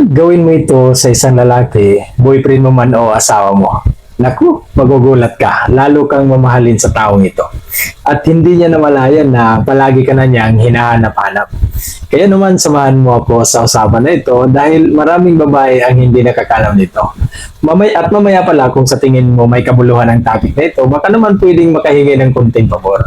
Gawin mo ito sa isang lalaki, boyfriend mo man o asawa mo. Naku, magugulat ka. Lalo kang mamahalin sa taong ito. At hindi niya namalayan na palagi ka na niyang hinahanap-hanap. Kaya naman samahan mo ako sa usapan na ito dahil maraming babae ang hindi nakakalam nito. Mamaya pala kung sa tingin mo may kabuluhan ang topic na ito, baka naman pwedeng makahingi ng konting pabor.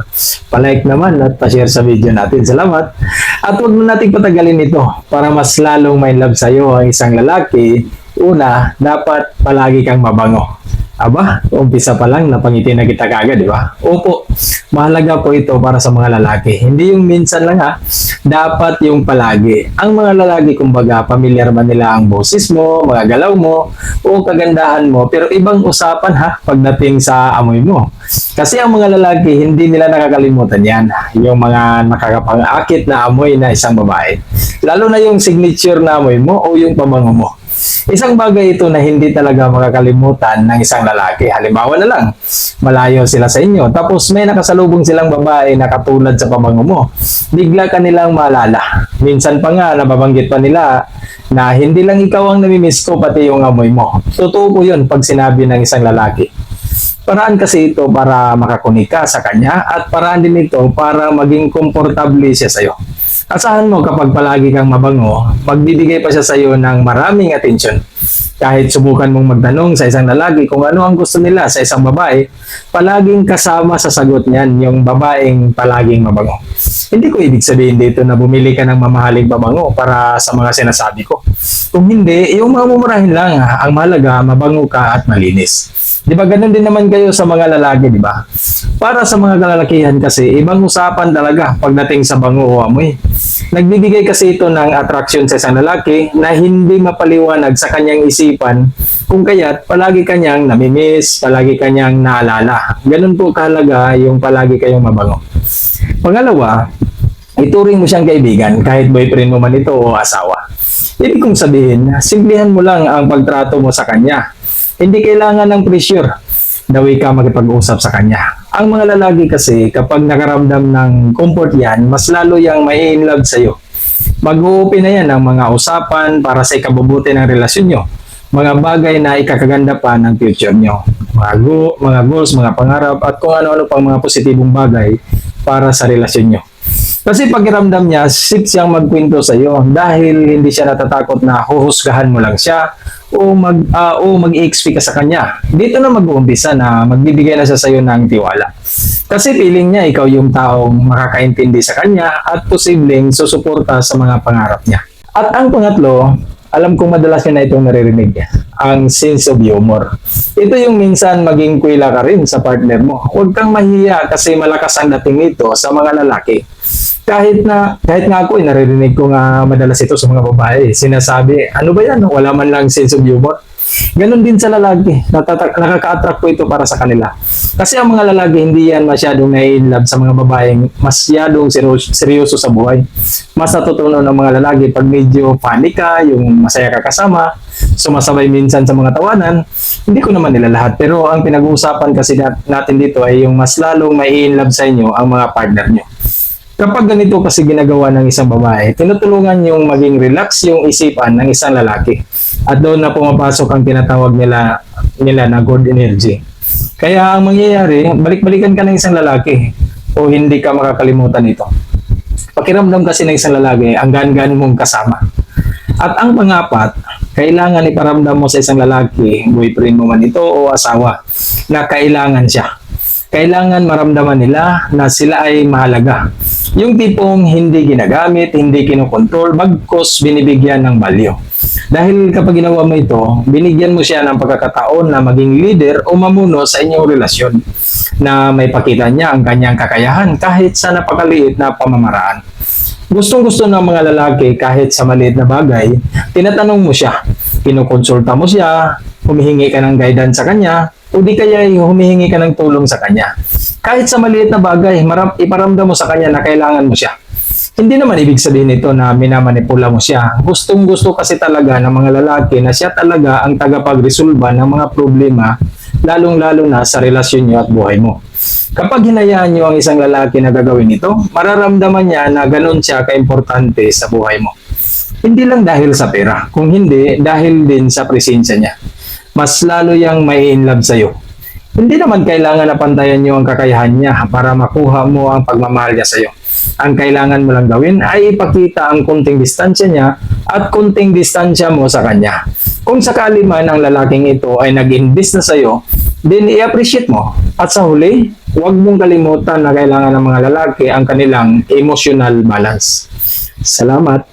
Palike naman at pa-share sa video natin. Salamat. At huwag mo nating patagalin ito para mas lalong may love sa'yo ang isang lalaki. Una, dapat palagi kang mabango. Aba, umpisa pa lang napangiti na kita kagad, di ba? Opo, mahalaga po ito para sa mga lalaki. Hindi yung minsan lang ha, dapat yung palagi. Ang mga lalaki, kumbaga, pamilyar man nila ang boses mo, mga galaw mo, o kagandahan mo. Pero ibang usapan ha, pagdating sa amoy mo. Kasi ang mga lalaki, hindi nila nakakalimutan yan. Yung mga nakakapang-akit na amoy na isang babae. Lalo na yung signature na amoy mo o yung pabango mo. Isang bagay ito na hindi talaga makakalimutan ng isang lalaki. Halimbawa na lang, malayo sila sa inyo. Tapos may nakasalubong silang babae na katulad sa pabango mo. Bigla ka nilang maalala. Minsan pa nga, nababanggit pa nila na hindi lang ikaw ang namimiss ko, pati yung amoy mo. Totoo po yun pag sinabi ng isang lalaki. Paraan kasi ito para makakunik ka sa kanya at paraan din ito para maging komportable siya sa'yo. Asahan mo kapag palagi kang mabango, magbibigay pa siya sa iyo ng maraming atensyon. Kahit subukan mong magtanong sa isang lalaki kung ano ang gusto nila sa isang babae, palaging kasama sa sagot niyan yung babaeng palaging mabango. Hindi ko ibig sabihin dito na bumili ka ng mamahaling pabango para sa mga sinasabi ko. Kung hindi, yung mga mumurahin lang. Ang mahalaga, mabango ka at malinis. Di ba ganun din naman kayo sa mga lalaki, di ba? Para sa mga kalalakihan kasi, ibang usapan talaga pagdating sa bango o amoy. Nagbibigay kasi ito ng attraction sa isang lalaki na hindi mapaliwanag sa kanyang isipan kung kaya't palagi kanyang namimiss, palagi kanyang naalala. Ganun po kahalaga yung palagi kayong mabango. Pangalawa, ituring mo siyang kaibigan kahit boyfriend mo man ito o asawa. Ibig kong sabihin, simplihan mo lang ang pagtrato mo sa kanya. Hindi kailangan ng pressure. Dawi ka makipag-usap sa kanya. Ang mga lalaki kasi, kapag nakaramdam ng comfort yan, mas lalo yang may in love sa'yo. Mag-uupi na yan ng mga usapan para sa ikabubuti ng relasyon nyo. Mga bagay na ikakaganda pa ng future nyo. Mga goals, mga pangarap, at kung ano-ano pang mga positibong bagay para sa relasyon nyo. Kasi pakiramdam niya, sit siyang magkwento sa iyo dahil hindi siya natatakot na huhusgahan mo lang siya o mag-i-expect ka sa kanya. Dito na mag-uumpisa na magbibigay na siya sa iyo ng tiwala. Kasi feeling niya ikaw yung taong makakaintindi sa kanya at posibleng susuporta sa mga pangarap niya. At ang pangatlo, alam kong madalas yun na itong naririnig, ang sense of humor. Ito yung minsan maging kuwila ka rin sa partner mo. Huwag kang mahiya kasi malakas ang dating nito sa mga lalaki. Kahit nga ako, naririnig ko nga madalas ito sa mga babae. Sinasabi, ano ba yan? Wala man lang sense of humor. Ganon din sa lalaki. Nakaka-attract po ito para sa kanila. Kasi ang mga lalaki, hindi yan masyadong nai-love sa mga babaeng masyadong seryoso sa buhay. Mas natutunan ng mga lalaki pag medyo funny ka, yung masaya ka kasama, sumasabay minsan sa mga tawanan. Hindi ko naman nila lahat. Pero ang pinag-uusapan kasi natin dito ay yung mas lalong mai-love sa inyo ang mga partner nyo. Kapag ganito kasi ginagawa ng isang babae, tinutulungan yung maging relax yung isipan ng isang lalaki. At doon na pumapasok ang tinatawag nila na good energy. Kaya ang mangyayari, balik-balikan ka ng isang lalaki o hindi ka makakalimutan ito. Pakiramdam kasi ng isang lalaki, ang gaan-gaan mong kasama. At ang pangapat, kailangan iparamdam mo sa isang lalaki, boyfriend mo man ito o asawa, na kailangan siya. Kailangan maramdaman nila na sila ay mahalaga. Yung tipong hindi ginagamit, hindi kinokontrol, bagkus binibigyan ng value. Dahil kapag ginawa mo ito, binigyan mo siya ng pagkakataon na maging leader o mamuno sa inyong relasyon na may pakita niya ang kanyang kakayahan kahit sa napakaliit na pamamaraan. Gustong-gusto ng mga lalaki kahit sa maliit na bagay, tinatanong mo siya, kinukonsulta mo siya, humihingi ka ng guidance sa kanya, o di kaya humihingi ka ng tulong sa kanya. Kahit sa maliit na bagay, iparamdam mo sa kanya na kailangan mo siya. Hindi naman ibig sabihin nito na minamanipula mo siya. Gustong-gusto kasi talaga ng mga lalaki na siya talaga ang tagapagresolba ng mga problema, lalong-lalo na sa relasyon niyo at buhay mo. Kapag hinayaan niyo ang isang lalaki na gagawin ito, mararamdaman niya na ganun siya kaimportante sa buhay mo. Hindi lang dahil sa pera, kung hindi, dahil din sa presensya niya. Mas lalo yang may in love sa'yo. Hindi naman kailangan na pantayan niyo ang kakayahan niya para makuha mo ang pagmamahal niya sa'yo. Ang kailangan mo lang gawin ay ipakita ang kunting distansya niya at kunting distansya mo sa kanya. Kung sakali man ang lalaking ito ay nag-invest na sa'yo, then i-appreciate mo. At sa huli, huwag mong kalimutan na kailangan ng mga lalaki ang kanilang emotional balance. Salamat!